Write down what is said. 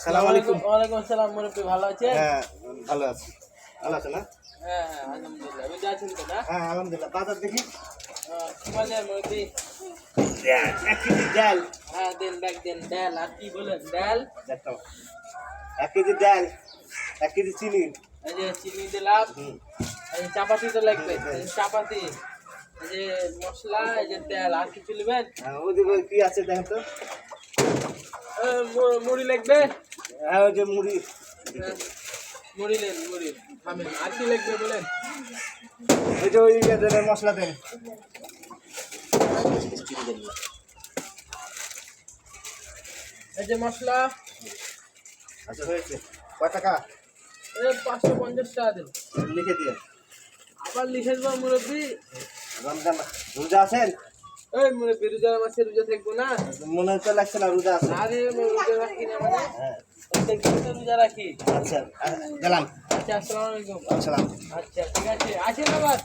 আসসালামু আলাইকুম। ওয়ালাইকুম আসসালাম মুরব্বি, ভালো আছেন? হ্যাঁ, ভালো আছি। ভালো আছেন না? হ্যাঁ হ্যাঁ আলহামদুলিল্লাহ। রোজা আছেন তো না? হ্যাঁ, আলহামদুলিল্লাহ। বাজার দেখি। কি বাজার মুরব্বি? 1 কেজি ডাল। হ্যাঁ দেন, ব্যাগ দেন। ডাল আর কি বলেন? ডাল, দেখো। 1 কেজি ডাল, 1 কেজি চিনি। এই যে চিনি দিলাম, হুম। এই যে চাপাতি তো লাগবে, এই যে চাপাতি, এই যে মশলা, এই যে তেল, আর কিছু নেবেন? ওদিকে কি আছে দেখেন তো? মুড়ি লাগবে? হ্যাঁ, ওই যে মুড়ি। হ্যাঁ, মুড়ি নেন, মুড়ি খাবেন। আর কি লাগবে বলেন? এই যে ওই দেন, মশলা দেন। এই যে মশলা, আচ্ছা, হয়েছে। কয় টাকা? এই 550 টাকা দেন। লিখে দিয়ে। আবার লিখে দেবো মুরব্বি? রমজান রোজা আছেন? এই মুরব্বি, রোজা মাসে রোজা থাকবো না? মনে হচ্ছে লাগছে না রোজা আছে। আরে রোজা রাখি না মানে? হ্যাঁ, প্রত্যেকদিন তো রোজা রাখি। আচ্ছা, গেলাম। আচ্ছা, আসসালামু আলাইকুম। আসসালাম। আচ্ছা ঠিক আছে, আসেন আবার।